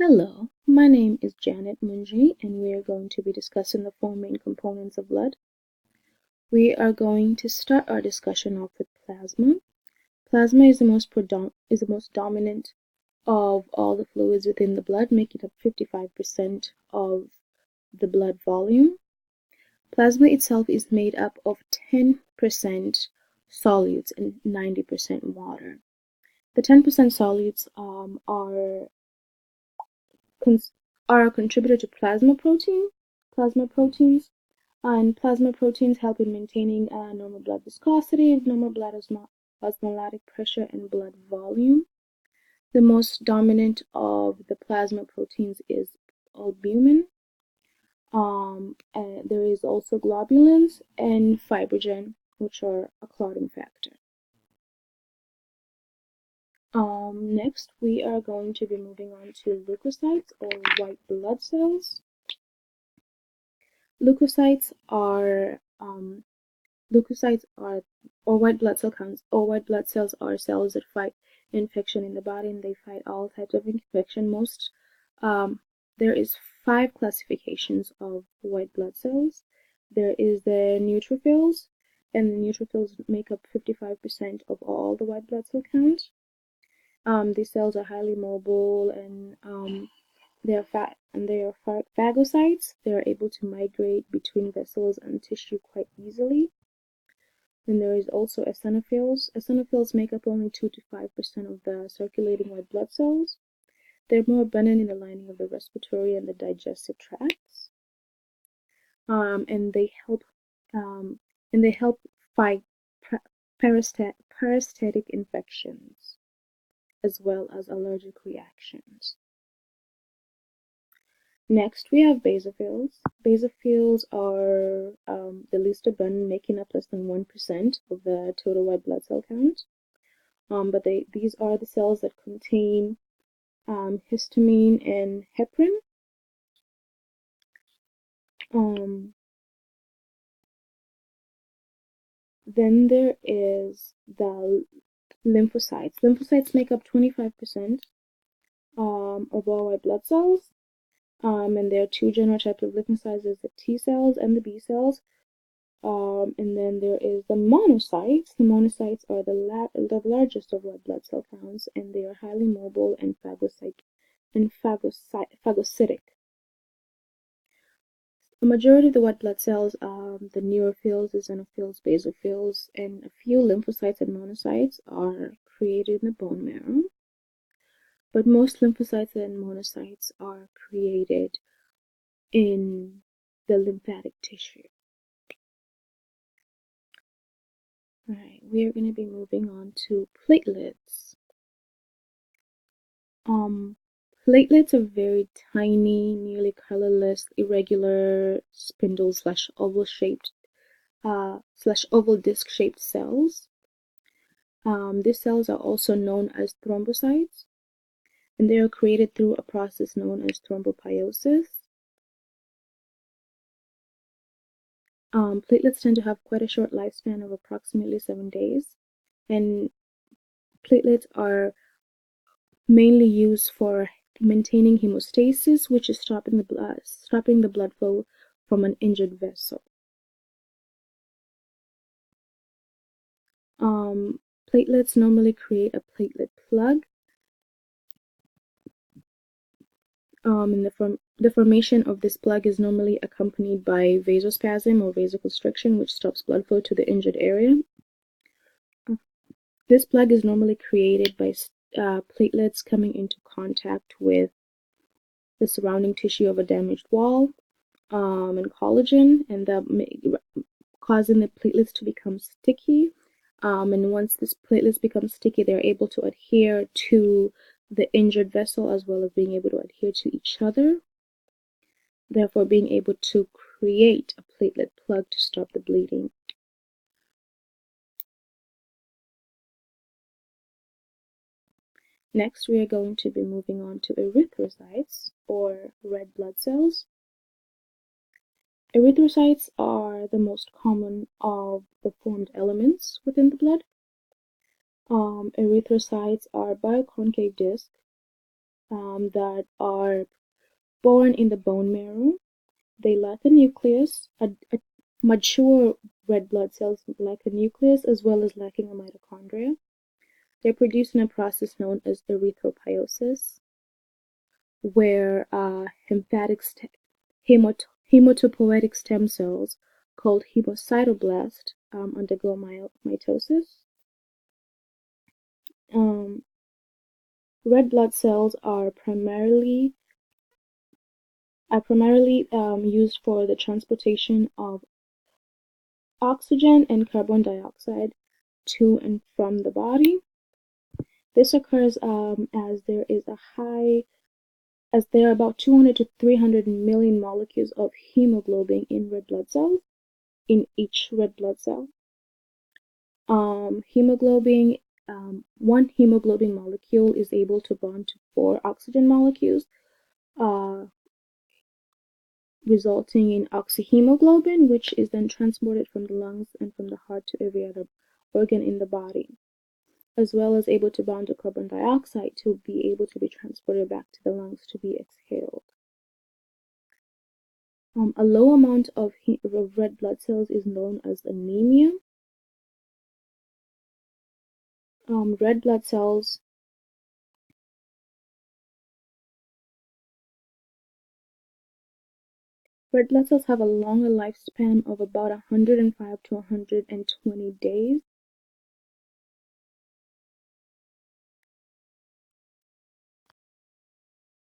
Hello, my name is Janet Munji, and we are going to be discussing the four main components of blood. We are going to start our discussion off with plasma. Plasma is the most dominant of all the fluids within the blood, making up 55% of the blood volume. Plasma itself is made up of 10% solutes and 90% water. The 10% solutes are a contributor to plasma proteins, and plasma proteins help in maintaining normal blood viscosity, normal blood osmotic pressure, and blood volume. The most dominant of the plasma proteins is albumin. There is also globulins and fibrogen, which are a clotting factor. Next, we are going to be moving on to leukocytes or white blood cells. Leukocytes are or white blood cell counts, or white blood cells are cells that fight infection in the body, and they fight all types of infection. There is 5 classifications of white blood cells. There is the neutrophils, and the neutrophils make up 55% of all the white blood cell count. These cells are highly mobile, and they are phagocytes. They are able to migrate between vessels and tissue quite easily. Then there is also eosinophils. Eosinophils make up only 2 to 5% of the circulating white blood cells. They're more abundant in the lining of the respiratory and the digestive tracts, and they help fight parasitic infections as well as allergic reactions. Next, we have basophils. Basophils are the least abundant, making up less than 1% of the total white blood cell count. But these are the cells that contain histamine and heparin. Then there is the lymphocytes. Lymphocytes make up 25% of all white blood cells. And there are 2 general types of lymphocytes: there's the T cells and the B cells. And then there is the monocytes. The monocytes are the largest of white blood cell counts, and they are highly mobile and phagocytic. A majority of the white blood cells, the neutrophils, eosinophils, basophils, and a few lymphocytes and monocytes are created in the bone marrow. But most lymphocytes and monocytes are created in the lymphatic tissue. Alright, we are going to be moving on to platelets. Platelets are very tiny, nearly colorless, irregular spindle / oval disc-shaped cells. These cells are also known as thrombocytes, and they are created through a process known as thrombopoiesis. Platelets tend to have quite a short lifespan of approximately 7 days, and platelets are mainly used for maintaining hemostasis, which is stopping the blood flow from an injured vessel. Platelets normally create a platelet plug. And the formation of this plug is normally accompanied by vasospasm or vasoconstriction, which stops blood flow to the injured area. This plug is normally created by platelets coming into contact with the surrounding tissue of a damaged wall and collagen, and that causing the platelets to become sticky. And once these platelets become sticky, they're able to adhere to the injured vessel as well as being able to adhere to each other, therefore being able to create a platelet plug to stop the bleeding. Next, we are going to be moving on to erythrocytes, or red blood cells. Erythrocytes are the most common of the formed elements within the blood. Erythrocytes are bioconcave discs that are born in the bone marrow. They lack a nucleus. A mature red blood cells lack a nucleus as well as lacking a mitochondria. They're produced in a process known as erythropoiesis, where hematopoietic stem cells called hemocytoblasts undergo mitosis. Red blood cells are primarily used for the transportation of oxygen and carbon dioxide to and from the body. This occurs as there are about 200 to 300 million molecules of hemoglobin in red blood cells, in each red blood cell. Hemoglobin, one hemoglobin molecule is able to bond to 4 oxygen molecules, resulting in oxyhemoglobin, which is then transported from the lungs and from the heart to every other organ in the body, as well as able to bond to carbon dioxide to be able to be transported back to the lungs to be exhaled. A low amount of red blood cells is known as anemia. Red blood cells have a longer lifespan of about 105 to 120 days.